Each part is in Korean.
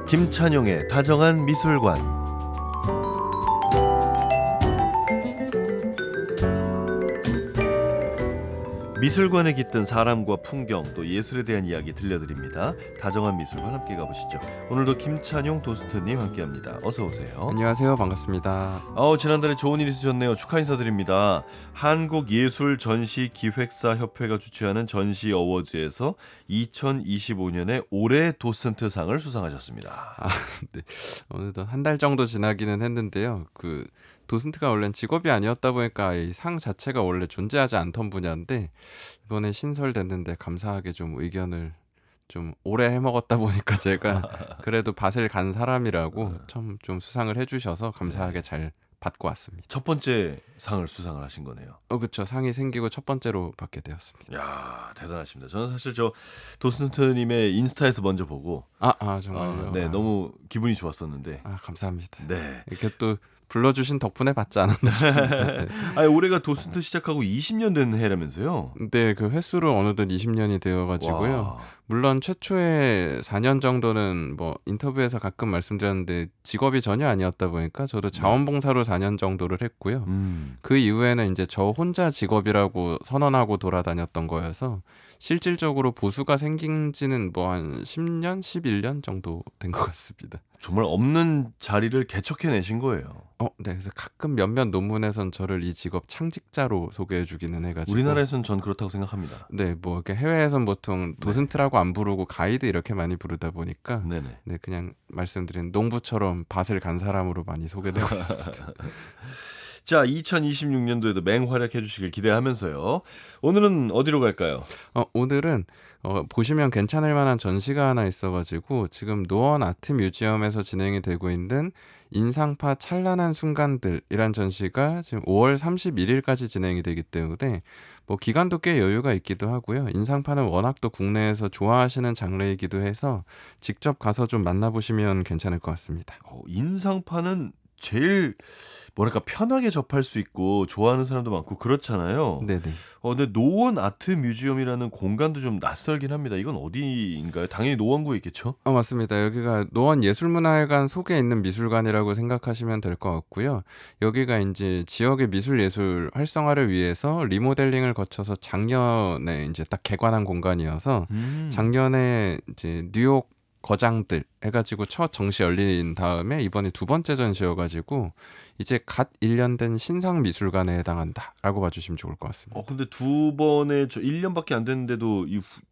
김찬용의 다정한 미술관. 미술관에 깃든 사람과 풍경 또 예술에 대한 이야기 들려드립니다. 다정한 미술관 함께 가보시죠. 오늘도 김찬용 도스트님 함께합니다. 어서 오세요. 안녕하세요. 반갑습니다. 지난달에 좋은 일 있으셨네요. 축하 인사드립니다. 한국예술전시기획사협회가 주최하는 전시 어워즈에서 2025년에 올해 도슨트상을 수상하셨습니다. 네. 오늘도 한 달 정도 지나기는 했는데요. 도슨트가 원래는 직업이 아니었다 보니까 이 상 자체가 원래 존재하지 않던 분야인데 이번에 신설됐는데 감사하게 좀 의견을 좀 오래 해먹었다 보니까 제가 그래도 밭을 간 사람이라고 좀 수상을 해주셔서 감사하게 잘 받고 왔습니다. 첫 번째 상을 수상을 하신 거네요. 그렇죠. 상이 생기고 첫 번째로 받게 되었습니다. 야, 대단하십니다. 저는 사실 도슨트님의 인스타에서 먼저 보고 정말요? 네, 너무 기분이 좋았었는데. 감사합니다. 네. 이렇게 또 불러주신 덕분에 받지 않았나 싶습니다. 아니, 올해가 도슨트 시작하고 20년 된 해라면서요? 네, 그 횟수로 어느덧 20년이 되어가지고요. 와. 물론 최초에 4년 정도는 뭐 인터뷰에서 가끔 말씀드렸는데 직업이 전혀 아니었다 보니까 저도 자원봉사로 4년 정도를 했고요. 그 이후에는 이제 저 혼자 직업이라고 선언하고 돌아다녔던 거여서 실질적으로 보수가 생긴 지는 뭐 한 10년, 11년 정도 된 것 같습니다. 정말 없는 자리를 개척해내신 거예요. 네, 그래서 가끔 몇몇 논문에선 저를 이 직업 창직자로 소개해주기는 해가지고. 우리나라에서는 전 그렇다고 생각합니다. 네, 뭐 이렇게 해외에선 보통 도슨트라고 안 부르고 가이드 이렇게 많이 부르다 보니까 네네. 네, 그냥 말씀드린 농부처럼 밭을 간 사람으로 많이 소개되고 있습니다. 자, 2026년도에도 맹활약해 주시길 기대하면서요. 오늘은 어디로 갈까요? 오늘은 보시면 괜찮을 만한 전시가 하나 있어가지고 지금 노원 아트 뮤지엄에서 진행이 되고 있는 인상파 찬란한 순간들이란 전시가 지금 5월 31일까지 진행이 되기 때문에 뭐 기간도 꽤 여유가 있기도 하고요. 인상파는 워낙 또 국내에서 좋아하시는 장르이기도 해서 직접 가서 좀 만나보시면 괜찮을 것 같습니다. 인상파는 제일 뭐랄까 편하게 접할 수 있고 좋아하는 사람도 많고 그렇잖아요. 네네. 근데 노원 아트 뮤지엄이라는 공간도 좀 낯설긴 합니다. 이건 어디인가요? 당연히 노원구에 있겠죠? 맞습니다. 여기가 노원 예술문화회관 속에 있는 미술관이라고 생각하시면 될 것 같고요. 여기가 이제 지역의 미술 활성화를 위해서 리모델링을 거쳐서 작년에 이제 딱 개관한 공간이어서 작년에 이제 뉴욕 거장들 해가지고 첫 정시 열린 다음에 이번에 두 번째 전시여가지고 이제 갓 1년 된 신상 미술관에 해당한다라고 봐주시면 좋을 것 같습니다. 근데 두 번에 1년밖에 안 됐는데도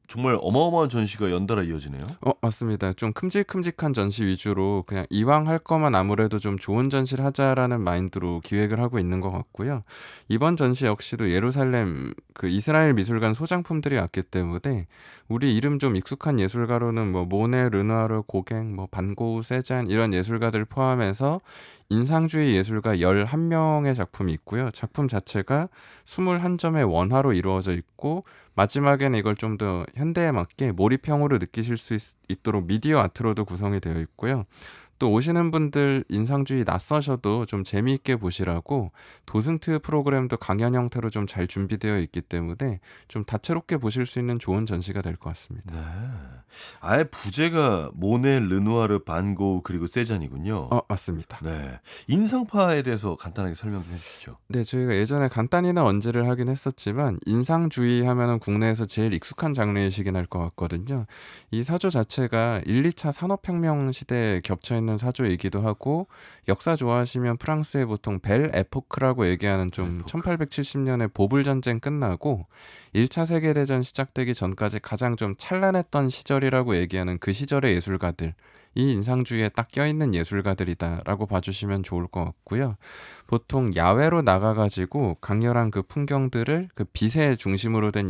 정말 어마어마한 전시가 연달아 이어지네요. 맞습니다. 좀 큼직큼직한 전시 위주로 그냥 이왕 할 거면 아무래도 좀 좋은 전시를 하자라는 마인드로 기획을 하고 있는 것 같고요. 이번 전시 역시도 예루살렘 이스라엘 미술관 소장품들이 왔기 때문에 우리 이름 좀 익숙한 예술가로는 뭐 모네, 르누아르, 고갱, 뭐 반고우, 세잔 이런 예술가들 포함해서 인상주의 예술가 11명의 작품이 있고요. 작품 자체가 21점의 원화로 이루어져 있고 마지막에는 이걸 좀 더 현대에 맞게 몰입형으로 느끼실 수 있도록 미디어 아트로도 구성이 되어 있고요. 또 오시는 분들 인상주의 낯서셔도 좀 재미있게 보시라고 도슨트 프로그램도 강연 형태로 좀 잘 준비되어 있기 때문에 좀 다채롭게 보실 수 있는 좋은 전시가 될 것 같습니다. 네. 아예 부제가 모네, 르누아르, 반고우 그리고 세잔이군요. 맞습니다. 네. 인상파에 대해서 간단하게 설명 좀 해주시죠. 네, 저희가 예전에 간단히는 언제를 하긴 했었지만 인상주의 하면은 국내에서 제일 익숙한 장르이시긴 할 것 같거든요. 이 사조 자체가 1, 2차 산업혁명 시대에 겹쳐있는 사조이기도 하고 역사 좋아하시면 프랑스의 보통 벨 에포크라고 얘기하는 좀 1870년에 보불전쟁 끝나고 1차 세계대전 시작되기 전까지 가장 좀 찬란했던 시절이라고 얘기하는 그 시절의 예술가들 이 인상주의에 딱 껴있는 예술가들이다라고 봐주시면 좋을 것 같고요. 보통 야외로 나가가지고 강렬한 그 풍경들을 그 빛의 중심으로 된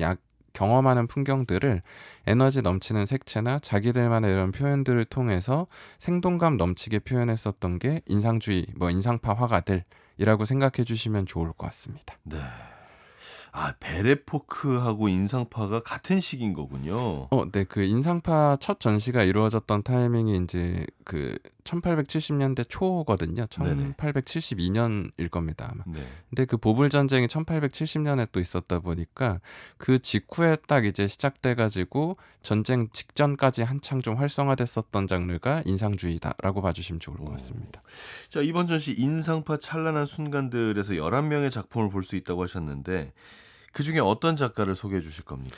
경험하는 풍경들을 에너지 넘치는 색채나 자기들만의 이런 표현들을 통해서 생동감 넘치게 표현했었던 게 인상주의, 인상파 화가들이라고 생각해 주시면 좋을 것 같습니다. 네. 아, 베레포크하고 인상파가 같은 시기인 거군요. 네. 그 인상파 첫 전시가 이루어졌던 타이밍이 인제 그 1870년대 초거든요. 네네. 1872년일 겁니다, 아마. 네. 근데 그 보불 전쟁이 1870년에 또 있었다 보니까 그 직후에 딱 이제 시작돼 가지고 전쟁 직전까지 한창 좀 활성화됐었던 장르가 인상주의다라고 봐 주시면 좋을 것 오. 같습니다. 자, 이번 전시 인상파 찬란한 순간들에서 11명의 작품을 볼 수 있다고 하셨는데 그중에 어떤 작가를 소개해 주실 겁니까?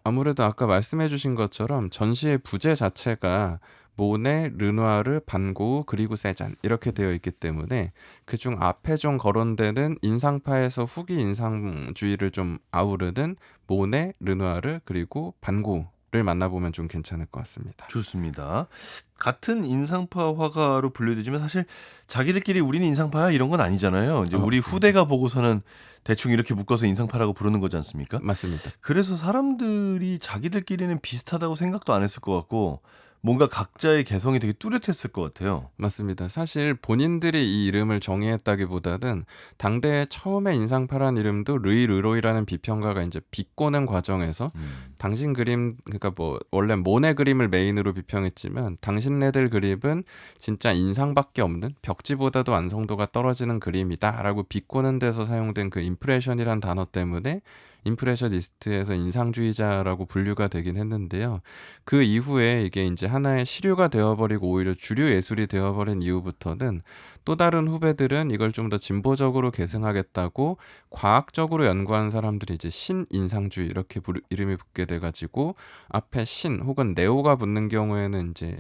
아무래도 아까 말씀해 주신 것처럼 전시의 부제 자체가 모네, 르누아르, 반 고흐 그리고 세잔 이렇게 되어 있기 때문에 그중 앞에 좀 거론되는 인상파에서 후기 인상주의를 좀 아우르는 모네, 르누아르 그리고 반 고흐를 만나보면 좀 괜찮을 것 같습니다. 좋습니다. 같은 인상파 화가로 분류되지만 사실 자기들끼리 우리는 인상파야 이런 건 아니잖아요. 이제 우리 맞습니다. 후대가 보고서는 대충 이렇게 묶어서 인상파라고 부르는 거지 않습니까? 맞습니다. 그래서 사람들이 자기들끼리는 비슷하다고 생각도 안 했을 것 같고 뭔가 각자의 개성이 되게 뚜렷했을 것 같아요. 맞습니다. 사실 본인들이 이 이름을 정의했다기보다는 당대에 처음에 인상파란 이름도 르이 르로이라는 비평가가 이제 비꼬는 과정에서 당신 그림 그러니까 뭐 원래 모네 그림을 메인으로 비평했지만 당신네들 그림은 진짜 인상밖에 없는 벽지보다도 완성도가 떨어지는 그림이다라고 비꼬는 데서 사용된 그 임프레션이란 단어 때문에 임프레셔니스트에서 인상주의자라고 분류가 되긴 했는데요. 그 이후에 이게 이제 하나의 시류가 되어버리고 오히려 주류 예술이 되어버린 이후부터는 또 다른 후배들은 이걸 좀 더 진보적으로 계승하겠다고 과학적으로 연구한 사람들이 이제 신인상주의 이렇게 이름이 붙게 돼가지고 앞에 신 혹은 네오가 붙는 경우에는 이제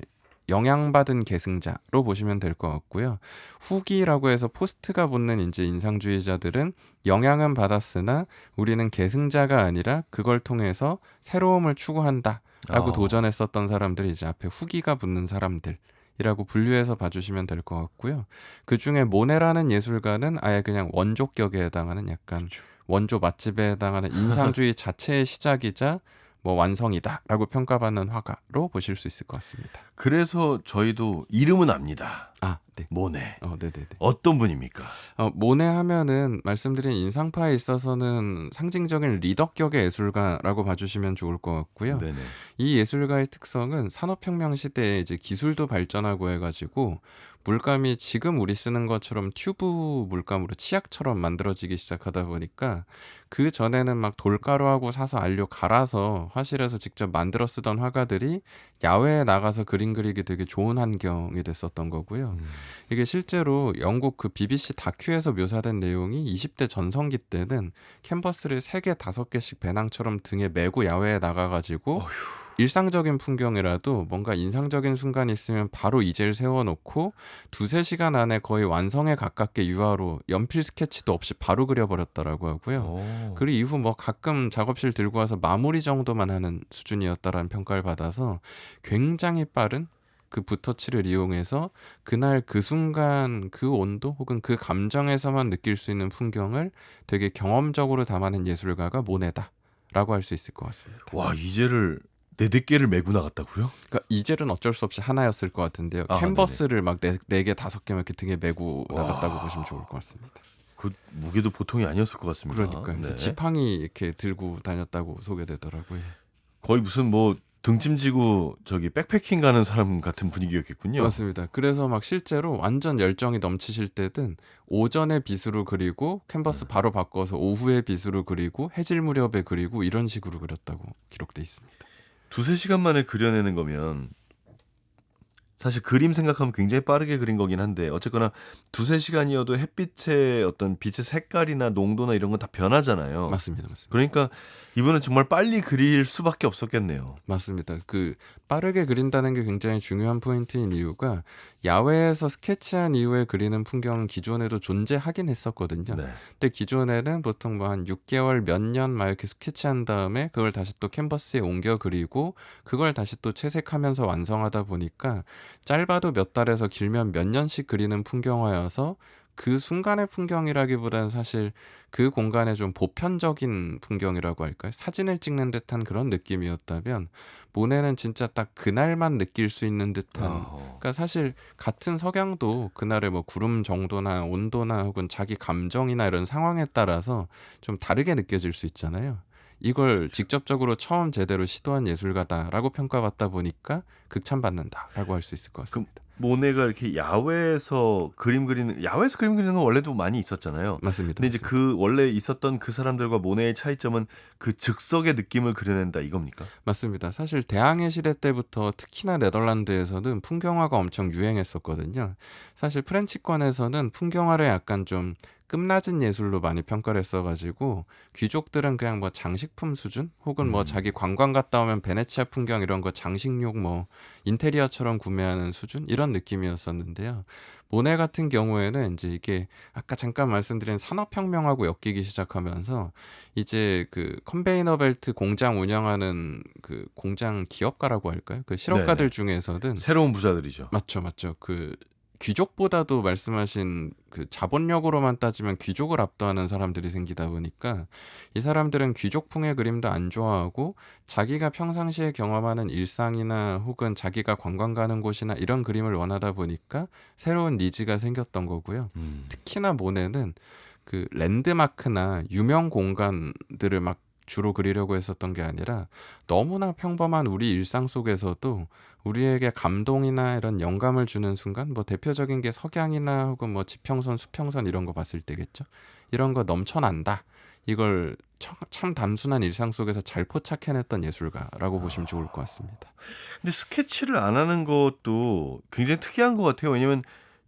영향받은 계승자로 보시면 될 것 같고요. 후기라고 해서 포스트가 붙는 이제 인상주의자들은 영향은 받았으나 우리는 계승자가 아니라 그걸 통해서 새로움을 추구한다라고 아. 도전했었던 사람들이 이제 앞에 후기가 붙는 사람들이라고 분류해서 봐주시면 될 것 같고요. 그 중에 모네라는 예술가는 아예 그냥 원조격에 해당하는 약간 그쵸. 원조 맛집에 해당하는 인상주의 자체의 시작이자 뭐 완성이다라고 평가받는 화가로 보실 수 있을 것 같습니다. 그래서 저희도 이름은 압니다. 네. 모네. 네네네. 어떤 분입니까? 모네 하면은 말씀드린 인상파에 있어서는 상징적인 리더격의 예술가라고 봐주시면 좋을 것 같고요. 네네. 이 예술가의 특성은 산업혁명 시대에 이제 기술도 발전하고 해가지고 물감이 지금 우리 쓰는 것처럼 튜브 물감으로 치약처럼 만들어지기 시작하다 보니까 그 전에는 막 돌가루하고 사서 알료 갈아서 화실에서 직접 만들어 쓰던 화가들이 야외에 나가서 그림 그리기 되게 좋은 환경이 됐었던 거고요. 이게 실제로 영국 그 BBC 다큐에서 묘사된 내용이 20대 전성기 때는 캔버스를 3개, 5개씩 배낭처럼 등에 메고 야외에 나가가지고 일상적인 풍경이라도 뭔가 인상적인 순간이 있으면 바로 이젤 세워놓고 2-3시간 안에 거의 완성에 가깝게 유화로 연필 스케치도 없이 바로 그려버렸다라고 하고요. 오. 그리고 이후 뭐 가끔 작업실 들고 와서 마무리 정도만 하는 수준이었다라는 평가를 받아서 굉장히 빠른 그 붓터치를 이용해서 그날 그 순간 그 온도 혹은 그 감정에서만 느낄 수 있는 풍경을 되게 경험적으로 담아낸 예술가가 모네다라고 할 수 있을 것 같습니다. 와, 이제를 4-4개를 메고 나갔다고요? 그러니까 이젤은 어쩔 수 없이 하나였을 것 같은데요. 아, 캔버스를 막 4개, 5개 이렇게 등에 메고 와. 나갔다고 보시면 좋을 것 같습니다. 그 무게도 보통이 아니었을 것 같습니다. 그러니까요. 그래서 네. 지팡이 이렇게 들고 다녔다고 소개되더라고요. 거의 무슨 뭐 등짐지고 저기 백패킹 가는 사람 같은 분위기였겠군요. 맞습니다. 그래서 막 실제로 완전 열정이 넘치실 때든 오전에 빗으로 그리고 캔버스 바로 바꿔서 오후에 빗으로 그리고 해질 무렵에 그리고 이런 식으로 그렸다고 기록돼 있습니다. 2-3시간 만에 그려내는 거면 사실 그림 생각하면 굉장히 빠르게 그린 거긴 한데 어쨌거나 2-3시간이어도 햇빛의 어떤 빛의 색깔이나 농도나 이런 건 다 변하잖아요. 맞습니다. 그러니까 이분은 정말 빨리 그릴 수밖에 없었겠네요. 맞습니다. 그 빠르게 그린다는 게 굉장히 중요한 포인트인 이유가 야외에서 스케치한 이후에 그리는 풍경은 기존에도 존재하긴 했었거든요. 네. 근데 기존에는 보통 뭐 한 6개월 몇 년 막 이렇게 스케치한 다음에 그걸 다시 또 캔버스에 옮겨 그리고 그걸 다시 또 채색하면서 완성하다 보니까 짧아도 몇 달에서 길면 몇 년씩 그리는 풍경화여서 그 순간의 풍경이라기보다는 사실 그 공간의 좀 보편적인 풍경이라고 할까요? 사진을 찍는 듯한 그런 느낌이었다면 모네는 진짜 딱 그날만 느낄 수 있는 듯한 어허. 그러니까 사실 같은 석양도 그날의 뭐 구름 정도나 온도나 혹은 자기 감정이나 이런 상황에 따라서 좀 다르게 느껴질 수 있잖아요. 이걸 직접적으로 처음 제대로 시도한 예술가다라고 평가받다 보니까 극찬받는다라고 할 수 있을 것 그럼 같습니다. 모네가 이렇게 야외에서 그림 그리는 건 원래도 많이 있었잖아요. 맞습니다, 근데 이제 맞습니다. 그 원래 있었던 그 사람들과 모네의 차이점은 그 즉석의 느낌을 그려낸다 이겁니까? 맞습니다. 사실 대항해 시대 때부터 특히나 네덜란드에서는 풍경화가 엄청 유행했었거든요. 사실 프렌치권에서는 풍경화를 약간 좀 끝낮은 예술로 많이 평가를 했어가지고 귀족들은 그냥 뭐 장식품 수준 혹은 뭐 자기 음. 관광 갔다 오면 베네치아 풍경 이런 거 장식용 뭐 인테리어처럼 구매하는 수준 이런 느낌이었었는데요. 모네 같은 경우에는 이제 이게 아까 잠깐 말씀드린 산업혁명하고 엮이기 시작하면서 이제 그 컨베이너 벨트 공장 운영하는 그 공장 기업가라고 할까요? 그 실업가들 네네. 중에서는 새로운 부자들이죠. 맞죠, 맞죠. 그 귀족보다도 말씀하신 그 자본력으로만 따지면 귀족을 압도하는 사람들이 생기다 보니까 이 사람들은 귀족풍의 그림도 안 좋아하고 자기가 평상시에 경험하는 일상이나 혹은 자기가 관광 가는 곳이나 이런 그림을 원하다 보니까 새로운 니즈가 생겼던 거고요. 음. 특히나 모네는 그 랜드마크나 유명 공간들을 막 주로 그리려고 했었던 게 아니라 너무나 평범한 우리 일상 속에서도 우리에게 감동이나 이런 영감을 주는 순간 뭐 대표적인 게 석양이나 혹은 뭐 지평선, 수평선 이런 거 봤을 때겠죠. 이런 거 넘쳐난다. 이걸 참 단순한 일상 속에서 잘 포착해냈던 예술가라고 보시면 좋을 것 같습니다. 근데 스케치를 안 하는 것도 굉장히 특이한 것 같아요. 왜냐면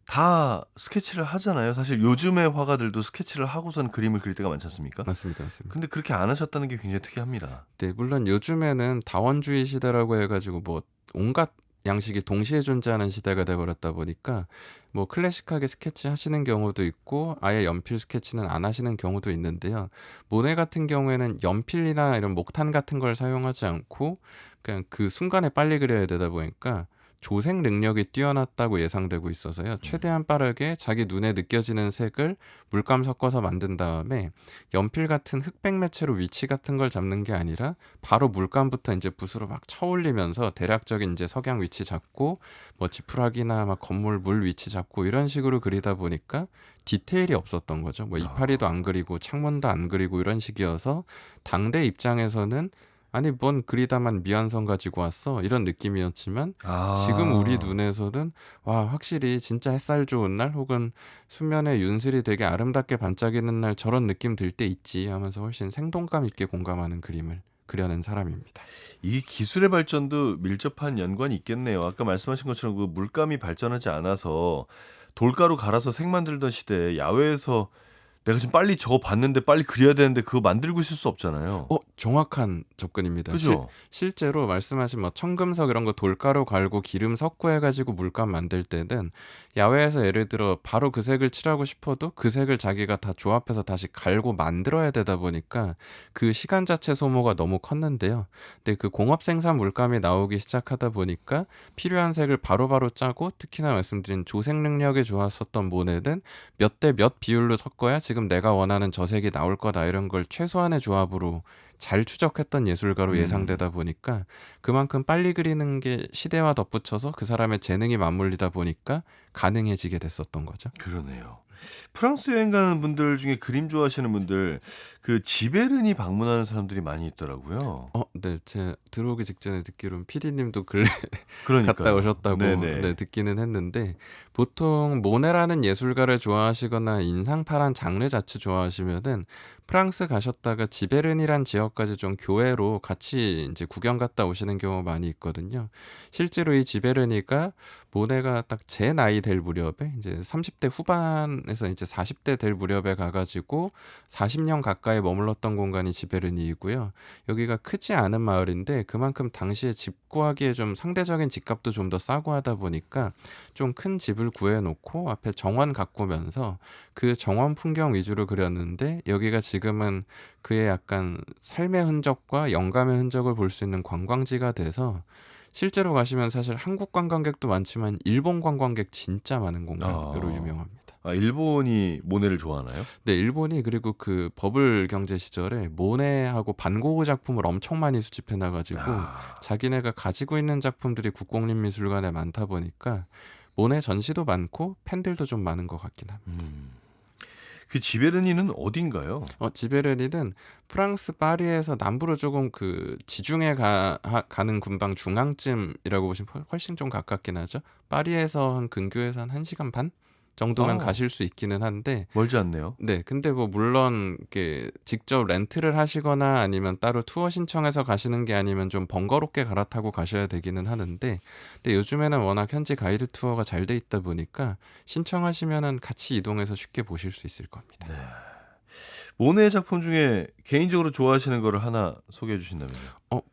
다 스케치를 하잖아요. 사실 요즘의 화가들도 스케치를 하고선 그림을 그릴 때가 많지 않습니까? 맞습니다, 맞습니다. 근데 그렇게 안 하셨다는 게 굉장히 특이합니다. 네, 물론 요즘에는 다원주의 시대라고 해가지고 뭐 온갖 양식이 동시에 존재하는 시대가 돼버렸다 보니까 뭐 클래식하게 스케치 하시는 경우도 있고 아예 연필 스케치는 안 하시는 경우도 있는데요. 모네 같은 경우에는 연필이나 이런 목탄 같은 걸 사용하지 않고 그냥 그 순간에 빨리 그려야 되다 보니까 조색 능력이 뛰어났다고 예상되고 있어서요. 음. 최대한 빠르게 자기 눈에 느껴지는 색을 물감 섞어서 만든 다음에 연필 같은 흑백 매체로 위치 같은 걸 잡는 게 아니라 바로 물감부터 이제 붓으로 막 쳐올리면서 대략적인 이제 석양 위치 잡고 뭐 지푸라기나 막 건물 물 위치 잡고 이런 식으로 그리다 보니까 디테일이 없었던 거죠. 뭐 이파리도 안 아. 그리고 창문도 안 그리고 이런 식이어서 당대 입장에서는 아니 뭔 그리다만 미완성 가지고 왔어 이런 느낌이었지만 지금 우리 아. 눈에서는 와 확실히 진짜 햇살 좋은 날 혹은 수면에 윤슬이 되게 아름답게 반짝이는 날 저런 느낌 들 때 있지 하면서 훨씬 생동감 있게 공감하는 그림을 그려낸 사람입니다. 이 기술의 발전도 밀접한 연관이 있겠네요. 아까 말씀하신 것처럼 그 물감이 발전하지 않아서 돌가루 갈아서 색 만들던 시대에 야외에서 내가 지금 빨리 저거 봤는데 빨리 그려야 되는데 그거 만들고 있을 수 없잖아요. 정확한 접근입니다. 그죠? 실제로 말씀하신 뭐 청금석 이런 거 돌가루 갈고 기름 섞고 해가지고 물감 만들 때는 야외에서 예를 들어 바로 그 색을 칠하고 싶어도 그 색을 자기가 다 조합해서 다시 갈고 만들어야 되다 보니까 그 시간 자체 소모가 너무 컸는데요. 근데 그 공업 생산 물감이 나오기 시작하다 보니까 필요한 색을 바로바로 짜고 특히나 말씀드린 조색 능력이 좋았었던 모네는 몇 대 몇 비율로 섞어야 지금 내가 원하는 저 색이 나올 거다 이런 걸 최소한의 조합으로 잘 추적했던 예술가로 음. 예상되다 보니까 그만큼 빨리 그리는 게 시대와 덧붙여서 그 사람의 재능이 맞물리다 보니까 가능해지게 됐었던 거죠. 그러네요. 프랑스 여행 가는 분들 중에 그림 좋아하시는 분들 그 지베르니 방문하는 사람들이 많이 있더라고요. 네. 제가 들어오기 직전에 듣기로는 PD님도 근래 갔다 그러니까요. 오셨다고 네 네네. 듣기는 했는데 보통 모네라는 예술가를 좋아하시거나 인상파란 장르 자체 좋아하시면은 프랑스 가셨다가 지베른이란 지역까지 좀 교외로 같이 이제 구경 갔다 오시는 경우가 많이 있거든요. 실제로 이 지베르니가 모네가 딱 제 나이 될 무렵에 이제 30대 후반에서 이제 40대 될 무렵에 가가지고 40년 가까이 머물렀던 공간이 지베르니이고요. 여기가 크지 않은 마을인데 그만큼 당시에 집 구하기에 좀 상대적인 집값도 좀 더 싸고 하다 보니까 좀 큰 집을 구해놓고 앞에 정원 가꾸면서 그 정원 풍경 위주로 그렸는데 여기가 지금은 그의 약간 삶의 흔적과 영감의 흔적을 볼 수 있는 관광지가 돼서 실제로 가시면 사실 한국 관광객도 많지만 일본 관광객 진짜 많은 공간으로 아. 유명합니다. 일본이 모네를 좋아하나요? 네, 일본이 그리고 그 버블 경제 시절에 모네하고 반고흐 작품을 엄청 많이 수집해 놔가지고 아. 자기네가 가지고 있는 작품들이 국공립미술관에 많다 보니까 모네 전시도 많고 팬들도 좀 많은 것 같긴 합니다. 그 지베르니는 어딘가요? 지베르니는 프랑스 파리에서 남부로 조금 그 지중해 가는 군방 중앙쯤이라고 보시면 훨씬 좀 가깝긴 하죠. 파리에서 한 근교에서 한 1시간 반 정도면 아. 가실 수 있기는 한데 멀지 않네요. 네, 근데 뭐 물론 이렇게 직접 렌트를 하시거나 아니면 따로 투어 신청해서 가시는 게 아니면 좀 번거롭게 갈아타고 가셔야 되기는 하는데, 근데 요즘에는 워낙 현지 가이드 투어가 잘 돼 있다 보니까 신청하시면은 같이 이동해서 쉽게 보실 수 있을 겁니다. 네. 모네 작품 중에 개인적으로 좋아하시는 거를 하나 소개해 주신다면요.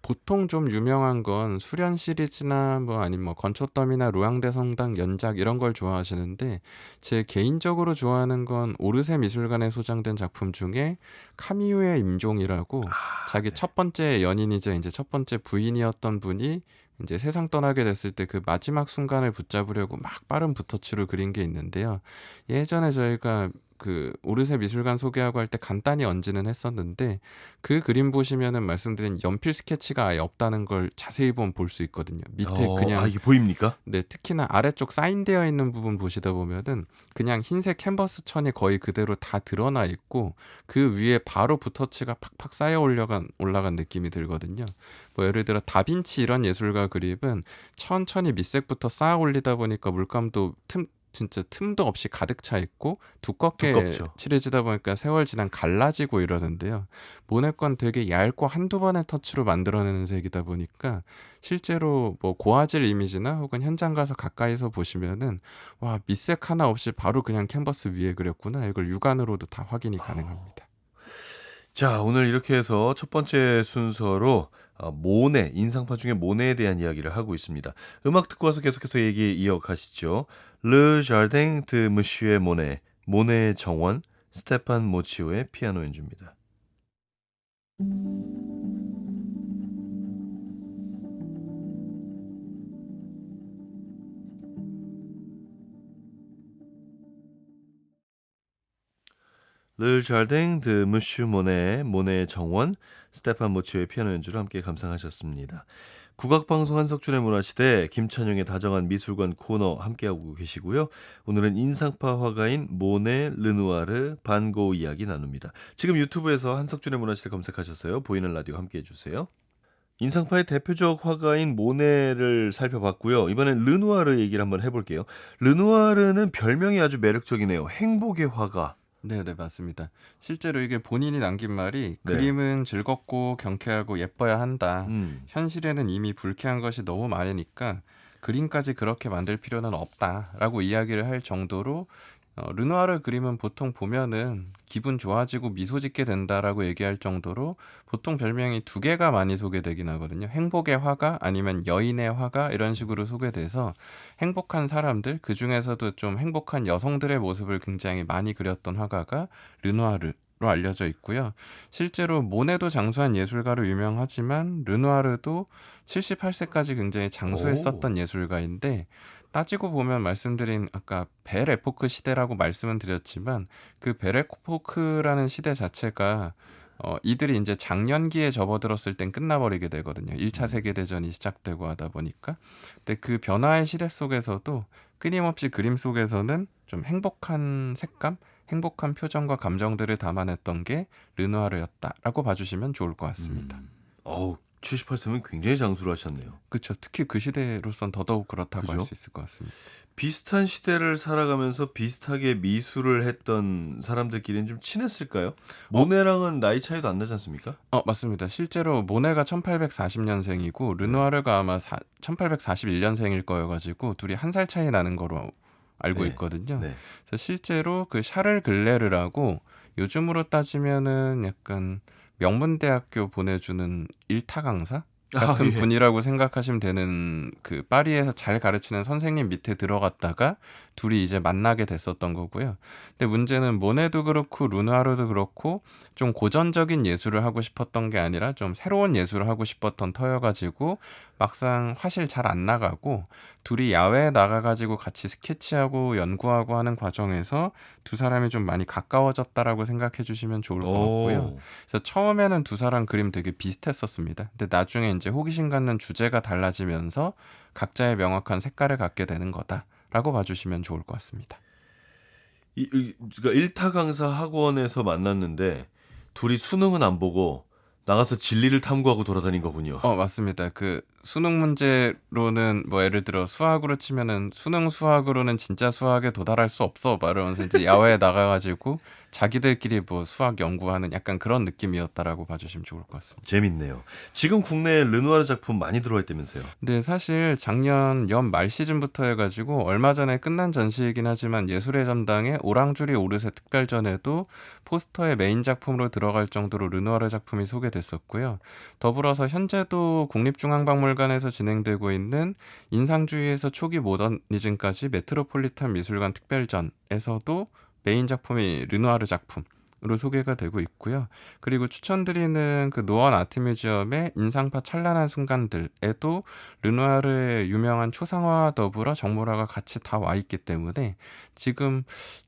보통 좀 유명한 건 수련 시리즈나 뭐 아니면 뭐 건초더미나 로양대 성당 연작 이런 걸 좋아하시는데, 제 개인적으로 좋아하는 건 오르세 미술관에 소장된 작품 중에 카미유의 임종이라고 자기 네. 첫 번째 연인이자 이제 첫 번째 부인이었던 분이 이제 세상 떠나게 됐을 때 그 마지막 순간을 붙잡으려고 막 빠른 붓터치로 그린 게 있는데요. 예전에 저희가 그 오르세 미술관 소개하고 할 때 간단히 언지는 했었는데, 그 그림 보시면은 말씀드린 연필 스케치가 아예 없다는 걸 자세히 보면 볼 수 있거든요. 밑에 그냥 이게 보입니까? 네, 특히나 아래쪽 사인되어 있는 부분 보시다 보면은 그냥 흰색 캔버스 천이 거의 그대로 다 드러나 있고 그 위에 바로 붓터치가 팍팍 쌓여 올라간 느낌이 들거든요. 뭐 예를 들어 다빈치 이런 예술가 그림은 천천히 밑색부터 쌓아 올리다 보니까 물감도 진짜 틈도 없이 가득 차 있고 두껍게 두껍죠. 칠해지다 보니까 세월 지난 갈라지고 이러는데요. 모네 건 되게 얇고 한두 번의 터치로 만들어내는 색이다 보니까 실제로 뭐 고화질 이미지나 혹은 현장 가서 가까이서 보시면은 와, 밑색 하나 없이 바로 그냥 캔버스 위에 그렸구나, 이걸 육안으로도 다 확인이 가능합니다. 자, 오늘 이렇게 해서 첫 번째 순서로 모네, 인상파 중에 모네에 대한 이야기를 하고 있습니다. 음악 듣고 와서 계속해서 얘기 이어가시죠. 르 자르댕 드 무시의 모네, 모네의 정원, 스테판 모치오의 피아노 연주입니다. 르 자르댕 드 무슈 모네, 모네의 정원, 스테판 모치오의 피아노 연주를 함께 감상하셨습니다. 국악방송 한석준의 문화시대, 김찬용의 다정한 미술관 코너 함께하고 계시고요. 오늘은 인상파 화가인 모네, 르누아르, 반고 이야기 나눕니다. 지금 유튜브에서 한석준의 문화시대 검색하셨어요. 보이는 라디오 함께해 주세요. 인상파의 대표적 화가인 모네를 살펴봤고요. 이번엔 르누아르 얘기를 한번 해볼게요. 르누아르는 별명이 아주 매력적이네요. 행복의 화가. 네네, 맞습니다. 실제로 이게 본인이 남긴 말이 네. 그림은 즐겁고 경쾌하고 예뻐야 한다. 음. 현실에는 이미 불쾌한 것이 너무 많으니까 그림까지 그렇게 만들 필요는 없다라고 이야기를 할 정도로, 르누아르 그림은 보통 보면은 기분 좋아지고 미소 짓게 된다라고 얘기할 정도로 보통 별명이 두 개가 많이 소개되긴 하거든요. 행복의 화가 아니면 여인의 화가 이런 식으로 소개돼서 행복한 사람들, 그 중에서도 좀 행복한 여성들의 모습을 굉장히 많이 그렸던 화가가 르누아르로 알려져 있고요. 실제로 모네도 장수한 예술가로 유명하지만 르누아르도 78세까지 굉장히 장수했었던 예술가인데, 따지고 보면 말씀드린 아까 벨 에포크 시대라고 말씀은 드렸지만 그 벨 에포크라는 시대 자체가 이들이 이제 장년기에 접어들었을 땐 끝나버리게 되거든요. 1차 세계대전이 시작되고 하다 보니까. 근데 그 변화의 시대 속에서도 끊임없이 그림 속에서는 좀 행복한 색감, 행복한 표정과 감정들을 담아냈던 게 르누아르였다라고 봐주시면 좋을 것 같습니다. 78세면 굉장히 장수를 하셨네요. 그렇죠. 특히 그 시대로선 더더욱 그렇다고 할 그죠? 수 있을 것 같습니다. 비슷한 시대를 살아가면서 비슷하게 미술을 했던 사람들끼리는 좀 친했을까요? 모네랑은 나이 차이도 안 나지 않습니까? 맞습니다. 실제로 모네가 1840년생이고 르누아르가 아마 1841년생일 거여가지고 둘이 한 살 차이 나는 거로 알고 네. 있거든요. 네. 그래서 실제로 그 샤를 글레르라고 요즘으로 따지면은 약간 명문대학교 보내주는 일타 강사? 같은 예. 분이라고 생각하시면 되는 그 파리에서 잘 가르치는 선생님 밑에 들어갔다가 둘이 이제 만나게 됐었던 거고요. 근데 문제는 모네도 그렇고 르누아르도 그렇고 좀 고전적인 예술을 하고 싶었던 게 아니라 좀 새로운 예술을 하고 싶었던 터여가지고 막상 화실 잘 안 나가고 둘이 야외에 나가가지고 같이 스케치하고 연구하고 하는 과정에서 두 사람이 좀 많이 가까워졌다라고 생각해 주시면 좋을 것 같고요. 오. 그래서 처음에는 두 사람 그림 되게 비슷했었습니다. 근데 나중에 이제 호기심 갖는 주제가 달라지면서 각자의 명확한 색깔을 갖게 되는 거다라고 봐주시면 좋을 것 같습니다. 그러니까 일타 강사 학원에서 만났는데 둘이 수능은 안 보고 나가서 진리를 탐구하고 돌아다닌 거군요. 맞습니다. 그 수능 문제로는 뭐 예를 들어 수학으로 치면은 수능 수학으로는 진짜 수학에 도달할 수 없어. 막 이러면서 이제 야외에 나가가지고 자기들끼리 뭐 수학 연구하는 약간 그런 느낌이었다라고 봐주시면 좋을 것 같습니다. 재밌네요. 지금 국내에 르누아르 작품 많이 들어와 있다면서요? 근데 사실 작년 연말 시즌부터 해가지고 얼마 전에 끝난 전시이긴 하지만 예술의 전당의 오랑주리 오르세 특별전에도 포스터의 메인 작품으로 들어갈 정도로 르누아르 작품이 소개됐었고요. 더불어서 현재도 국립중앙박물관에서 진행되고 있는 인상주의에서 초기 모더니즘까지 메트로폴리탄 미술관 특별전에서도 메인 작품이 르누아르 작품으로 소개가 되고 있고요. 그리고 추천드리는 그 노원 아트뮤지엄의 인상파 찬란한 순간들에도 르누아르의 유명한 초상화와 더불어 정물화가 같이 다 와 있기 때문에 지금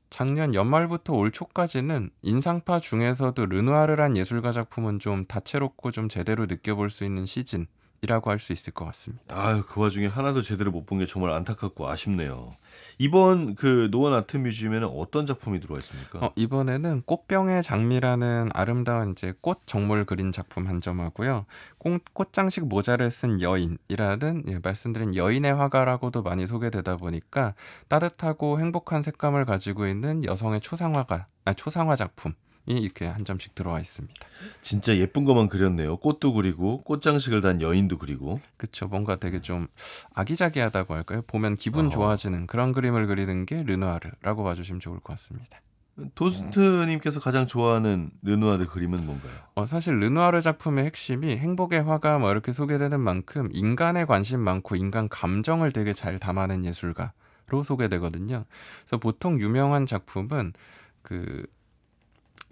작년 연말부터 올 초까지는 인상파 중에서도 르누아르란 예술가 작품은 좀 다채롭고 좀 제대로 느껴볼 수 있는 시즌이라고 할 수 있을 것 같습니다. 아유, 그 와중에 하나도 제대로 못 본 게 정말 안타깝고 아쉽네요. 이번 그 노원 아트 뮤지엄에는 어떤 작품이 들어와 있습니까? 이번에는 꽃병의 장미라는 아름다운 이제 꽃 정물 그린 작품 한 점하고요. 꽃장식 모자를 쓴 여인이라는 말씀드린 여인의 화가라고도 많이 소개되다 보니까 따뜻하고 행복한 색감을 가지고 있는 여성의 초상화 작품이 이렇게 한 점씩 들어와 있습니다. 진짜 예쁜 것만 그렸네요. 꽃도 그리고 꽃장식을 단 여인도 그리고. 그쵸. 뭔가 되게 좀 아기자기하다고 할까요? 보면 기분 어. 좋아지는 그런 그림을 그리는 게 르누아르라고 봐주시면 좋을 것 같습니다. 도스트님께서 가장 좋아하는 르누아르 그림은 뭔가요? 사실 르누아르 작품의 핵심이 행복의 화가 뭐 이렇게 소개되는 만큼 인간에 관심 많고 인간 감정을 되게 잘 담아낸 예술가로 소개되거든요. 그래서 보통 유명한 작품은 그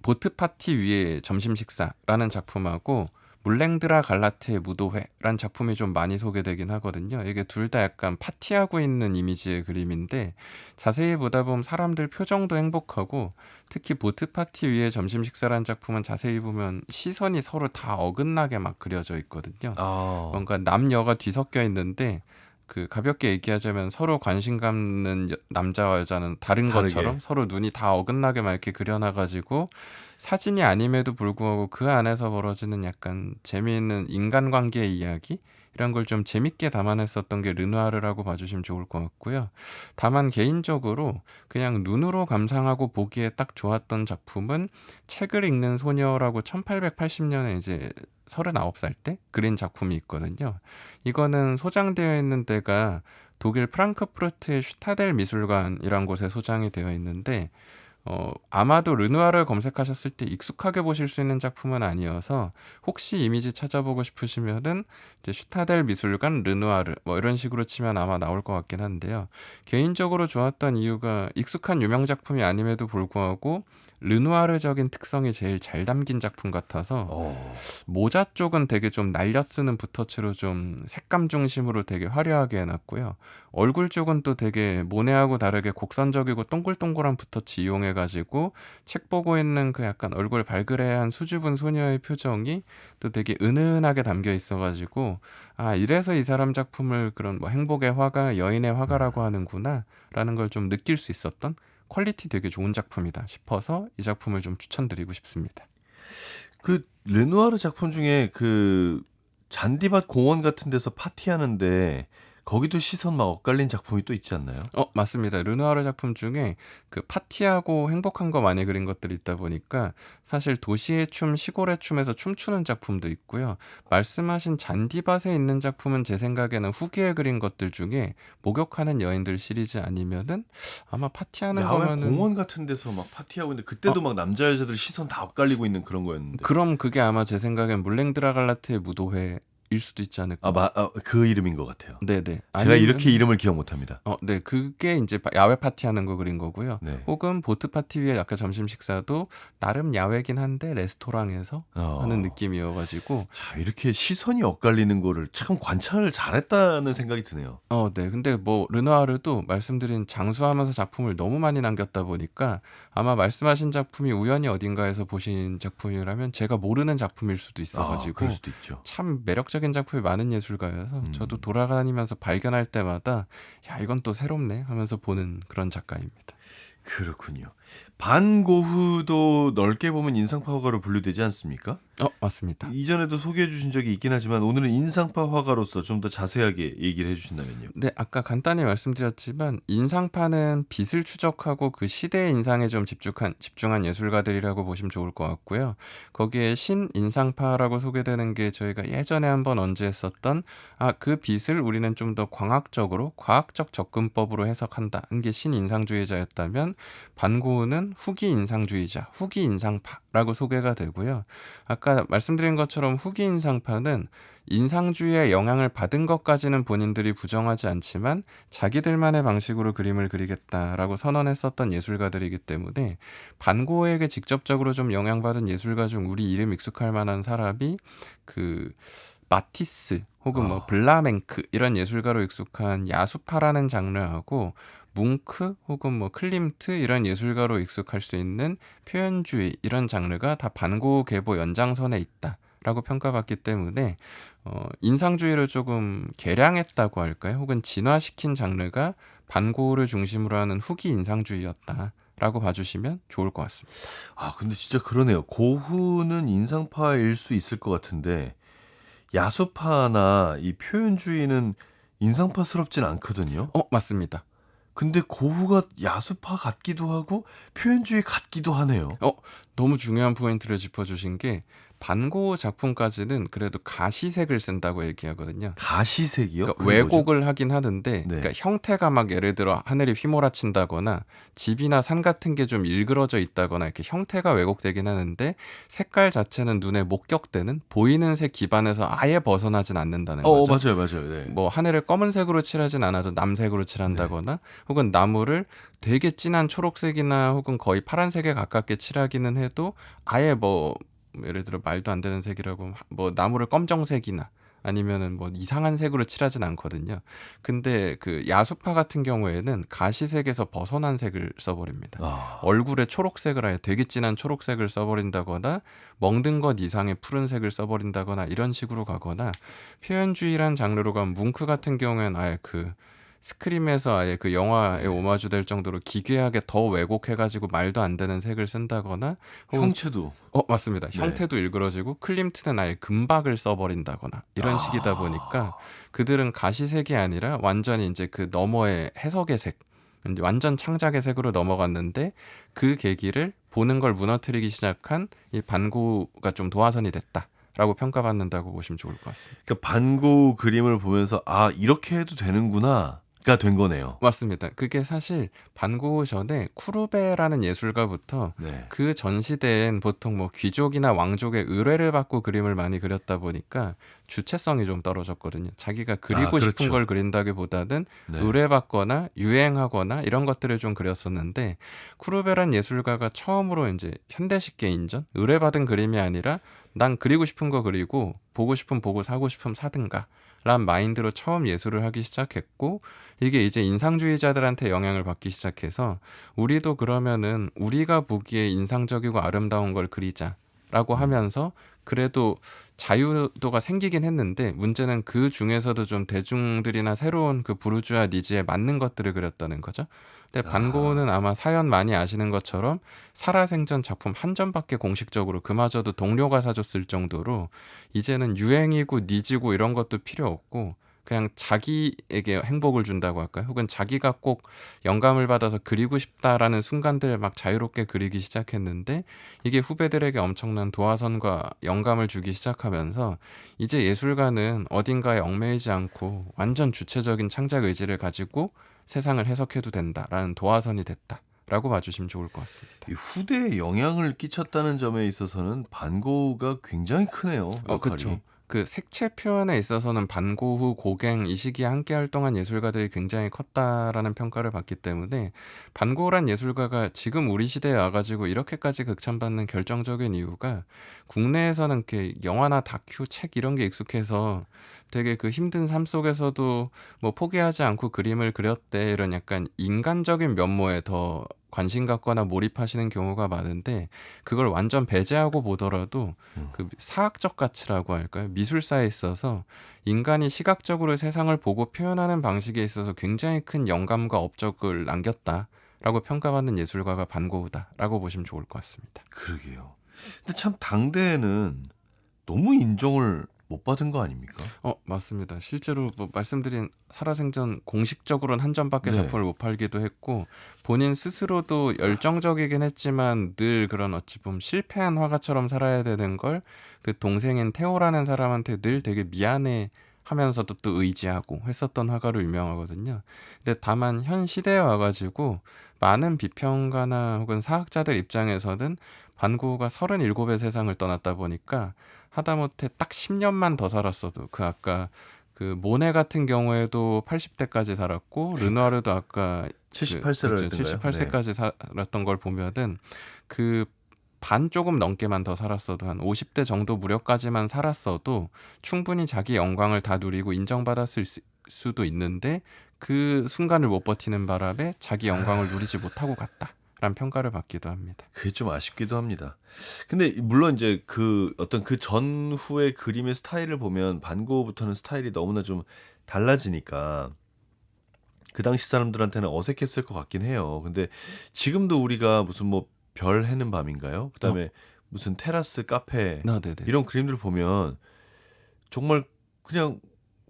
보트 파티 위의 점심 식사라는 작품하고 물랭드라 갈라트의 무도회란 작품이 좀 많이 소개되긴 하거든요. 이게 둘 다 약간 파티하고 있는 이미지의 그림인데 자세히 보다 보면 사람들 표정도 행복하고 특히 보트 파티 위의 점심 식사라는 작품은 자세히 보면 시선이 서로 다 어긋나게 막 그려져 있거든요. 뭔가 남녀가 뒤섞여 있는데 그 가볍게 얘기하자면 서로 관심 갖는 남자와 여자는 다른 다르게. 것처럼 서로 눈이 다 어긋나게 막 이렇게 그려놔가지고 사진이 아님에도 불구하고 그 안에서 벌어지는 약간 재미있는 인간관계의 이야기 이런 걸 좀 재밌게 담아냈었던 게 르누아르라고 봐주시면 좋을 것 같고요. 다만 개인적으로 그냥 눈으로 감상하고 보기에 딱 좋았던 작품은 책을 읽는 소녀라고 1880년에 이제 39살 때 그린 작품이 있거든요. 이거는 소장되어 있는 데가 독일 프랑크푸르트의 슈타델 미술관이란 곳에 소장이 되어 있는데 아마도 르누아르 검색하셨을 때 익숙하게 보실 수 있는 작품은 아니어서 혹시 이미지 찾아보고 싶으시면은 이제 슈타델 미술관 르누아르 뭐 이런 식으로 치면 아마 나올 것 같긴 한데요. 개인적으로 좋았던 이유가 익숙한 유명 작품이 아님에도 불구하고 르누아르적인 특성이 제일 잘 담긴 작품 같아서 모자 쪽은 되게 좀 날려쓰는 붓터치로 좀 색감 중심으로 되게 화려하게 해놨고요. 얼굴 쪽은 또 되게 모네하고 다르게 곡선적이고 동글동글한 붓터치 이용해가지고 책 보고 있는 그 약간 얼굴 발그레한 수줍은 소녀의 표정이 또 되게 은은하게 담겨 있어가지고 이래서 이 사람 작품을 그런 뭐 행복의 화가 여인의 화가라고 하는구나 라는 걸 좀 느낄 수 있었던 퀄리티 되게 좋은 작품이다 싶어서 이 작품을 좀 추천드리고 싶습니다. 그 르누아르 작품 중에 그 잔디밭 공원 같은 데서 파티하는데 거기도 시선 막 엇갈린 작품이 또 있지 않나요? 맞습니다. 르누아르 작품 중에 그 파티하고 행복한 거 많이 그린 것들이 있다 보니까 사실 도시의 춤, 시골의 춤에서 춤추는 작품도 있고요. 말씀하신 잔디밭에 있는 작품은 제 생각에는 후기에 그린 것들 중에 목욕하는 여인들 시리즈 아니면은 아마 파티하는 야외 거면은 공원 같은 데서 막 파티하고 있는데 그때도 막 남자 여자들 시선 다 엇갈리고 있는 그런 거였는데. 그럼 그게 아마 제 생각엔 물랭드라 갈라트의 무도회 수도 있지 않을까. 그 이름인 것 같아요. 네네. 제가 이렇게 아니면은 이름을 기억 못합니다. 네. 그게 이제 야외 파티하는 거 그린 거고요. 네. 혹은 보트 파티 위에 아까 점심 식사도 나름 야외긴 한데 레스토랑에서 하는 느낌이어 가지고 자, 이렇게 시선이 엇갈리는 거를 참 관찰을 잘했다는 생각이 드네요. 네. 근데 뭐 르누아르도 말씀드린 장수하면서 작품을 너무 많이 남겼다 보니까 아마 말씀하신 작품이 우연히 어딘가에서 보신 작품이라면 제가 모르는 작품일 수도 있어 가지고 그럴 수도 있죠. 참 매력적인 작품이 많은 예술가여서 저도 돌아다니면서 발견할 때마다 야, 이건 또 새롭네 하면서 보는 그런 작가입니다. 그렇군요. 반 고흐도 넓게 보면 인상파 화가로 분류되지 않습니까? 맞습니다. 이전에도 소개해 주신 적이 있긴 하지만 오늘은 인상파 화가로서 좀 더 자세하게 얘기를 해 주신다면요. 네, 아까 간단히 말씀드렸지만 인상파는 빛을 추적하고 그 시대의 인상에 좀 집중한 예술가들이라고 보시면 좋을 것 같고요. 거기에 신인상파라고 소개되는 게 저희가 예전에 한번 언제 했었던 그 빛을 우리는 좀 더 광학적으로 과학적 접근법으로 해석한다. 게 신인상주의자였다면 반고흐는 후기 인상주의자, 후기 인상파라고 소개가 되고요. 아까 말씀드린 것처럼 후기 인상파는 인상주의의 영향을 받은 것까지는 본인들이 부정하지 않지만 자기들만의 방식으로 그림을 그리겠다라고 선언했었던 예술가들이기 때문에 반고흐에게 직접적으로 좀 영향받은 예술가 중 우리 이름 익숙할 만한 사람이 그 마티스 혹은 뭐 블라멩크 이런 예술가로 익숙한 야수파라는 장르하고 뭉크 혹은 뭐 클림트 이런 예술가로 익숙할 수 있는 표현주의 이런 장르가 다 반고흐 계보 연장선에 있다라고 평가받기 때문에 인상주의를 조금 개량했다고 할까요? 혹은 진화시킨 장르가 반고흐를 중심으로 하는 후기 인상주의였다라고 봐주시면 좋을 것 같습니다. 근데 진짜 그러네요. 고흐는 인상파일 수 있을 것 같은데 야수파나 이 표현주의는 인상파스럽진 않거든요. 맞습니다. 근데 고흐가 야수파 같기도 하고 표현주의 같기도 하네요. 너무 중요한 포인트를 짚어주신 게 반고흐 작품까지는 그래도 가시색을 쓴다고 얘기하거든요. 가시색이요? 그러니까 그게 뭐죠? 왜곡을 하긴 하는데 네. 그러니까 형태가 막 예를 들어 하늘이 휘몰아친다거나 집이나 산 같은 게 좀 일그러져 있다거나 이렇게 형태가 왜곡되긴 하는데 색깔 자체는 눈에 목격되는 보이는 색 기반에서 아예 벗어나진 않는다는 거죠. 맞아요. 네. 뭐 하늘을 검은색으로 칠하진 않아도 남색으로 칠한다거나 혹은 나무를 되게 진한 초록색이나 혹은 거의 파란색에 가깝게 칠하기는 해도 아예 뭐 예를 들어 말도 안 되는 색이라고 뭐 나무를 검정색이나 아니면은 뭐 이상한 색으로 칠하진 않거든요. 근데 그 야수파 같은 경우에는 가시색에서 벗어난 색을 써버립니다. 얼굴에 초록색을 아예 되게 진한 초록색을 써버린다거나 멍든 것 이상의 푸른색을 써버린다거나 이런 식으로 가거나 표현주의란 장르로 가면 뭉크 같은 경우에는 아예 그 스크림에서 아예 그 영화에 오마주 될 정도로 기괴하게 더 왜곡해가지고 말도 안 되는 색을 쓴다거나 혹은 형체도 맞습니다. 네. 형태도 일그러지고 클림트는 아예 금박을 써버린다거나 이런 식이다 보니까 그들은 가시색이 아니라 완전히 이제 그 너머의 해석의 색, 이제 완전 창작의 색으로 넘어갔는데 그 계기를 보는 걸 무너뜨리기 시작한 이 반고흐가 좀 도화선이 됐다라고 평가받는다고 보시면 좋을 것 같습니다. 그러니까 반고흐 그림을 보면서 이렇게 해도 되는구나가 된 거네요. 맞습니다. 그게 사실 반고흐 전에 쿠르베라는 예술가부터 네. 그 전 시대엔 보통 뭐 귀족이나 왕족의 의뢰를 받고 그림을 많이 그렸다 보니까 주체성이 좀 떨어졌거든요. 자기가 그리고 싶은 그렇죠. 걸 그린다기보다는 네. 의뢰받거나 유행하거나 이런 것들을 좀 그렸었는데 쿠르베란 예술가가 처음으로 이제 현대식 개인전 의뢰받은 그림이 아니라 난 그리고 싶은 거 그리고 보고 싶으면 보고 사고 싶으면 사든가 란 마인드로 처음 예술을 하기 시작했고 이게 이제 인상주의자들한테 영향을 받기 시작해서 우리도 그러면은 우리가 보기에 인상적이고 아름다운 걸 그리자라고 하면서 그래도 자유도가 생기긴 했는데 문제는 그 중에서도 좀 대중들이나 새로운 그 부르주아 니즈에 맞는 것들을 그렸다는 거죠. 근데 반고흐는 아마 사연 많이 아시는 것처럼 살아생전 작품 한 점밖에 공식적으로 그마저도 동료가 사줬을 정도로 이제는 유행이고 니즈고 이런 것도 필요 없고 그냥 자기에게 행복을 준다고 할까요? 혹은 자기가 꼭 영감을 받아서 그리고 싶다라는 순간들을 막 자유롭게 그리기 시작했는데 이게 후배들에게 엄청난 도화선과 영감을 주기 시작하면서 이제 예술가는 어딘가에 얽매이지 않고 완전 주체적인 창작 의지를 가지고 세상을 해석해도 된다라는 도화선이 됐다라고 봐주시면 좋을 것 같습니다. 이 후대에 영향을 끼쳤다는 점에 있어서는 반고흐가 굉장히 크네요. 역할이. 그렇죠. 그 색채 표현에 있어서는 반고흐, 고갱 이 시기에 함께 활동한 예술가들이 굉장히 컸다라는 평가를 받기 때문에 반고흐란 예술가가 지금 우리 시대에 와가지고 이렇게까지 극찬받는 결정적인 이유가 국내에서는 이렇게 영화나 다큐, 책 이런 게 익숙해서 되게 그 힘든 삶 속에서도 뭐 포기하지 않고 그림을 그렸대 이런 약간 인간적인 면모에 더 관심 갖거나 몰입하시는 경우가 많은데 그걸 완전 배제하고 보더라도 음. 그 사학적 가치라고 할까요? 미술사에 있어서 인간이 시각적으로 세상을 보고 표현하는 방식에 있어서 굉장히 큰 영감과 업적을 남겼다라고 평가받는 예술가가 반고흐다라고 보시면 좋을 것 같습니다. 그러게요. 근데 참 당대에는 너무 인정을 못 받은 거 아닙니까? 맞습니다. 실제로 뭐 말씀드린 살아생전 공식적으로는 한 점밖에 네. 작품을 못 팔기도 했고 본인 스스로도 열정적이긴 했지만 늘 그런 어찌 보면 실패한 화가처럼 살아야 되는 걸 그 동생인 테오라는 사람한테 늘 되게 미안해 하면서도 또 의지하고 했었던 화가로 유명하거든요. 근데 다만 현 시대에 와가지고 많은 비평가나 혹은 사학자들 입장에서는 반고흐가 37의 세상을 떠났다 보니까 하다못해 딱 10년만 더 살았어도 그 아까 그 모네 같은 경우에도 80대까지 살았고 르누아르도 아까 78세를 그렇죠. 했던가요? 네. 78세까지 살았던 걸 보면은 그 반 조금 넘게만 더 살았어도 한 50대 정도 무렵까지만 살았어도 충분히 자기 영광을 다 누리고 인정받았을 수도 있는데 그 순간을 못 버티는 바람에 자기 영광을 누리지 못하고 갔다라는 평가를 받기도 합니다. 그게 좀 아쉽기도 합니다. 근데 물론 이제 그 어떤 그 전후의 그림의 스타일을 보면 반고흐부터는 스타일이 너무나 좀 달라지니까 그 당시 사람들한테는 어색했을 것 같긴 해요. 근데 지금도 우리가 무슨 뭐 별 해는 밤인가요? 그다음에 무슨 테라스 카페 네네. 이런 그림들 보면 정말 그냥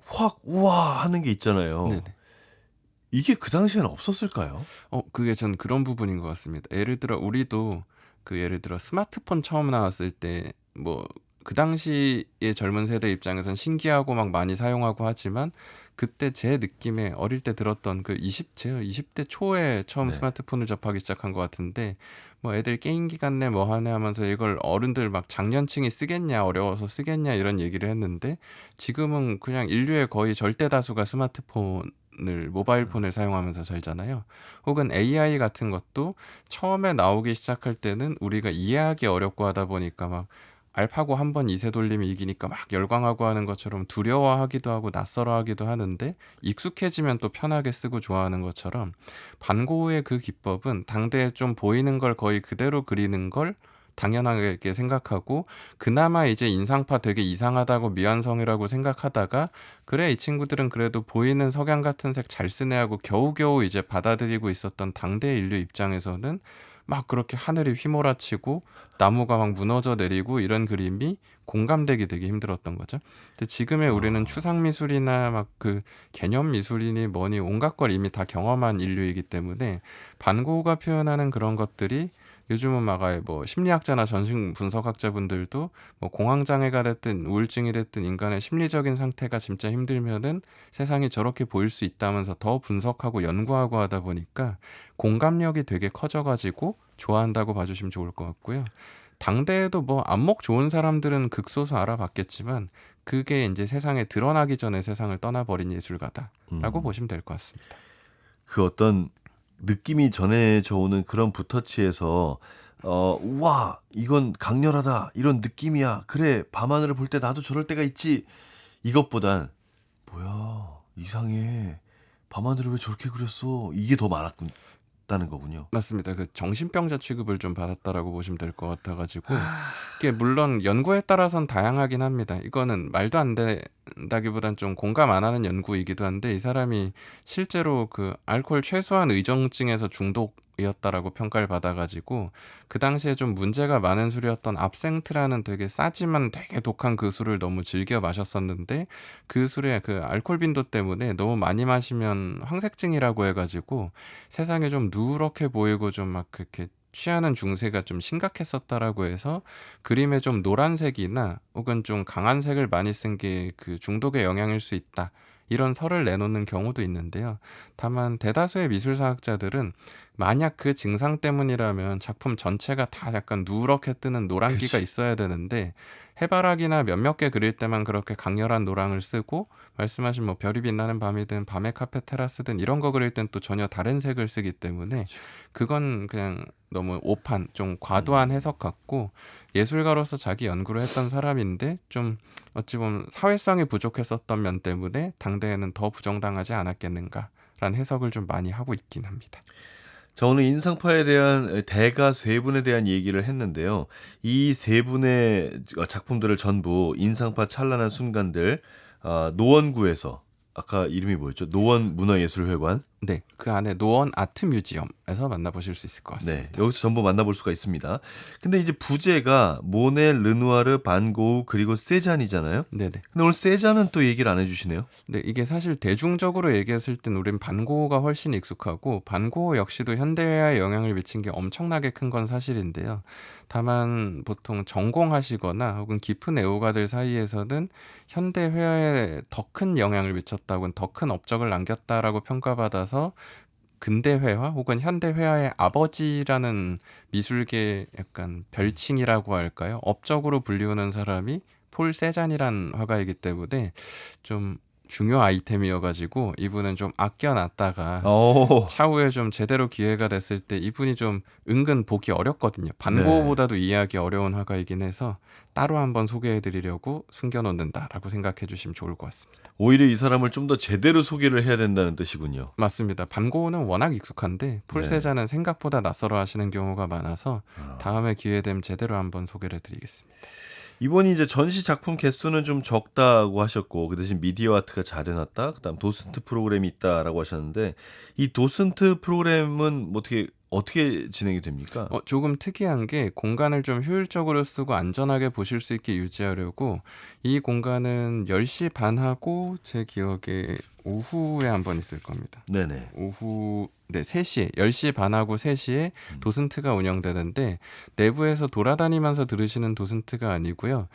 확 우와 하는 게 있잖아요. 네네. 이게 그 당시에는 없었을까요? 그게 전 그런 부분인 것 같습니다. 예를 들어 우리도 그 예를 들어 스마트폰 처음 나왔을 때 뭐 그 당시의 젊은 세대 입장에선 신기하고 막 많이 사용하고 하지만 그때 제 느낌에 어릴 때 들었던 그 20대 초에 처음 네. 스마트폰을 접하기 시작한 것 같은데 뭐 애들 게임기 같네 뭐 하네 하면서 이걸 어른들 막 장년층이 쓰겠냐 어려워서 쓰겠냐 이런 얘기를 했는데 지금은 그냥 인류의 거의 절대 다수가 스마트폰을 모바일 폰을 사용하면서 살잖아요. 혹은 AI 같은 것도 처음에 나오기 시작할 때는 우리가 이해하기 어렵고 하다 보니까 막 알파고 한 번 이세 돌림이 이기니까 막 열광하고 하는 것처럼 두려워하기도 하고 낯설어하기도 하는데 익숙해지면 또 편하게 쓰고 좋아하는 것처럼 반고흐의 그 기법은 당대에 좀 보이는 걸 거의 그대로 그리는 걸 당연하게 생각하고 그나마 이제 인상파 되게 이상하다고 미완성이라고 생각하다가 그래 이 친구들은 그래도 보이는 석양 같은 색 잘 쓰네 하고 겨우겨우 이제 받아들이고 있었던 당대 인류 입장에서는 막 그렇게 하늘이 휘몰아치고 나무가 막 무너져 내리고 이런 그림이 공감되기 되게 힘들었던 거죠. 근데 지금의 우리는 추상 미술이나 막 그 개념 미술이니 뭐니 온갖 걸 이미 다 경험한 인류이기 때문에 반고흐가 표현하는 그런 것들이 요즘은 막 아예 뭐 심리학자나 전신 분석학자분들도 뭐 공황장애가 됐든 우울증이 됐든 인간의 심리적인 상태가 진짜 힘들면은 세상이 저렇게 보일 수 있다면서 더 분석하고 연구하고 하다 보니까 공감력이 되게 커져가지고 좋아한다고 봐주시면 좋을 것 같고요. 당대에도 뭐 안목 좋은 사람들은 극소수 알아봤겠지만 그게 이제 세상에 드러나기 전에 세상을 떠나버린 예술가다라고 보시면 될 것 같습니다. 그 어떤 느낌이 전해져 오는 그런 붓터치에서 우와 이건 강렬하다 이런 느낌이야 그래 밤하늘을 볼 때 나도 저럴 때가 있지 이것보단 뭐야 이상해 밤하늘을 왜 저렇게 그렸어 이게 더 많았다는 거군요. 맞습니다. 그 정신병자 취급을 좀 받았다라고 보시면 될 것 같아가지고 이게 물론 연구에 따라선 다양하긴 합니다. 이거는 말도 안 된다기보단 좀 공감 안 하는 연구이기도 한데 이 사람이 실제로 그 알코올 최소한 의존증에서 중독이었다라고 평가를 받아가지고 그 당시에 좀 문제가 많은 술이었던 압생트라는 되게 싸지만 되게 독한 그 술을 너무 즐겨 마셨었는데 그 술의 그 알코올 빈도 때문에 너무 많이 마시면 황색증이라고 해가지고 세상에 좀 누렇게 보이고 좀 막 그렇게 취하는 중세가 좀 심각했었다라고 해서 그림에 좀 노란색이나 혹은 좀 강한 색을 많이 쓴 게 그 중독의 영향일 수 있다. 이런 설을 내놓는 경우도 있는데요. 다만 대다수의 미술사학자들은 만약 그 증상 때문이라면 작품 전체가 다 약간 누렇게 뜨는 노란기가 그치. 있어야 되는데 해바라기나 몇몇 개 그릴 때만 그렇게 강렬한 노랑을 쓰고 말씀하신 뭐 별이 빛나는 밤이든 밤의 카페 테라스든 이런 거 그릴 땐 또 전혀 다른 색을 쓰기 때문에 그건 그냥 너무 오판 좀 과도한 해석 같고 예술가로서 자기 연구를 했던 사람인데 좀 어찌 보면 사회성이 부족했었던 면 때문에 당대에는 더 부정당하지 않았겠는가라는 해석을 좀 많이 하고 있긴 합니다. 자, 오늘 인상파에 대한 대가 세 분에 대한 얘기를 했는데요. 이 세 분의 작품들을 전부 인상파 찬란한 순간들 노원구에서 아까 이름이 뭐였죠? 노원 문화예술회관. 네, 그 안에 노원 아트 뮤지엄에서 만나보실 수 있을 것 네, 같습니다. 여기서 전부 만나볼 수가 있습니다. 근데 이제 부제가 모네, 르누아르, 반고우 그리고 세잔이잖아요. 네네. 근데 오늘 세잔은 또 얘기를 안 해주시네요. 네, 이게 사실 대중적으로 얘기했을 땐 우린 반고흐가 훨씬 익숙하고 반고흐 역시도 현대회화에 영향을 미친 게 엄청나게 큰 건 사실인데요. 다만 보통 전공하시거나 혹은 깊은 애호가들 사이에서는 현대회화에 더 큰 영향을 미쳤다 혹은 더 큰 업적을 남겼다라고 평가받아서 근대회화 혹은 현대회화의 아버지라는 미술계 약간 별칭이라고 할까요? 업적으로 불리우는 사람이 폴 세잔이란 화가이기 때문에 좀 중요 아이템이어가지고 이분은 좀 아껴놨다가 오, 차후에 좀 제대로 기회가 됐을 때 이분이 좀 은근 보기 어렵거든요. 네. 반고흐보다도 이해하기 어려운 화가이긴 해서 따로 한번 소개해드리려고 숨겨놓는다라고 생각해 주시면 좋을 것 같습니다. 오히려 이 사람을 좀 더 제대로 소개를 해야 된다는 뜻이군요. 맞습니다. 반고흐는 워낙 익숙한데 폴 네. 세자는 생각보다 낯설어 하시는 경우가 많아서 아. 다음에 기회 되면 제대로 한번 소개를 해드리겠습니다. 이번이 이제 전시 작품 개수는 좀 적다고 하셨고 그 대신 미디어 아트가 잘 해놨다. 그다음 도슨트 프로그램이 있다라고 하셨는데 이 도슨트 프로그램은 뭐 어떻게 진행이 됩니까? 조금 특이한 게 공간을 좀 효율적으로 쓰고 안전하게 보실 수 있게 유지하려고 이 공간은 10시 반하고 제 기억에 오후에 한번 있을 겁니다. 네네. 오후 3시에 10시 반하고 3시에 도슨트가 운영되는데 내부에서 돌아다니면서 들으시는 도슨트가 아니고요.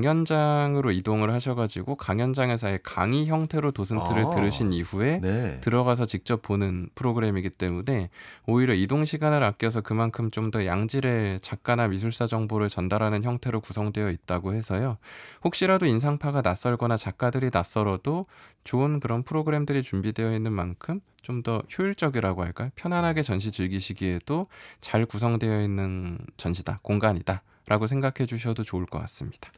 강연장으로 이동을 하셔가지고 강연장에서 아예 강의 형태로 도슨트를 아. 들으신 이후에 네. 들어가서 직접 보는 프로그램이기 때문에 오히려 이동 시간을 아껴서 그만큼 좀 더 양질의 작가나 미술사 정보를 전달하는 형태로 구성되어 있다고 해서요. 혹시라도 인상파가 낯설거나 작가들이 낯설어도 좋은 그런 프로그램들이 준비되어 있는 만큼 좀 더 효율적이라고 할까요? 편안하게 전시 즐기시기에도 잘 구성되어 있는 전시다, 공간이다 라고 생각해 주셔도 좋을 것 같습니다.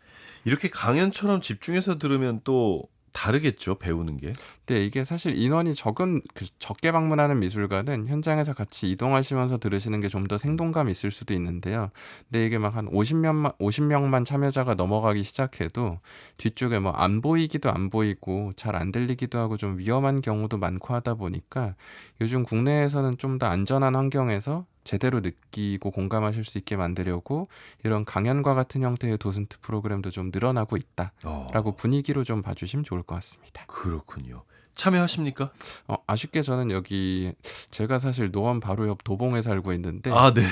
이렇게 강연처럼 집중해서 들으면 또 다르겠죠, 배우는 게. 네, 이게 사실 인원이 적게 방문하는 미술관은 현장에서 같이 이동하시면서 들으시는 게 좀 더 생동감 있을 수도 있는데요. 근데 이게 막 한 50명만 참여자가 넘어가기 시작해도 뒤쪽에 뭐 안 보이기도 안 보이고 잘 안 들리기도 하고 좀 위험한 경우도 많고 하다 보니까 요즘 국내에서는 좀 더 안전한 환경에서 제대로 느끼고 공감하실 수 있게 만들려고 이런 강연과 같은 형태의 도슨트 프로그램도 좀 늘어나고 있다라고 어, 분위기로 좀 봐주시면 좋을 것 같습니다. 그렇군요. 참여하십니까? 아쉽게 저는 여기 제가 사실 노원 바로 옆 도봉에 살고 있는데 아, 네.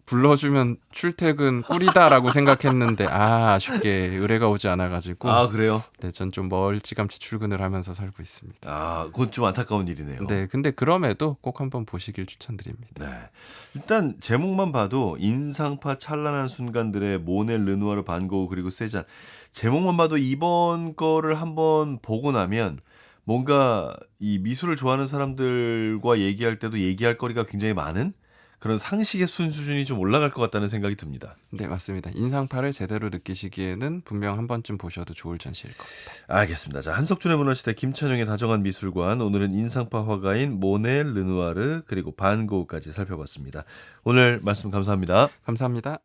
불러주면 출퇴근 꿀이다라고 생각했는데 아쉽게 의뢰가 오지 않아가지고 아, 그래요? 네, 전 좀 멀찌감치 출근을 하면서 살고 있습니다. 아, 그건 좀 안타까운 일이네요. 네, 근데 그럼에도 꼭 한번 보시길 추천드립니다. 네. 일단 제목만 봐도 인상파 찬란한 순간들의 모네, 르누아르, 반고우 그리고 세잔. 제목만 봐도 이번 거를 한번 보고 나면 뭔가 이 미술을 좋아하는 사람들과 얘기할 때도 얘기할 거리가 굉장히 많은 그런 상식의 수준이 좀 올라갈 것 같다는 생각이 듭니다. 네, 맞습니다. 인상파를 제대로 느끼시기에는 분명 한 번쯤 보셔도 좋을 전시일 겁니다. 알겠습니다. 자, 한석준의 문화시대 김찬용의 다정한 미술관. 오늘은 인상파 화가인 모네, 르누아르 그리고 반고우까지 살펴봤습니다. 오늘 말씀 감사합니다. 감사합니다.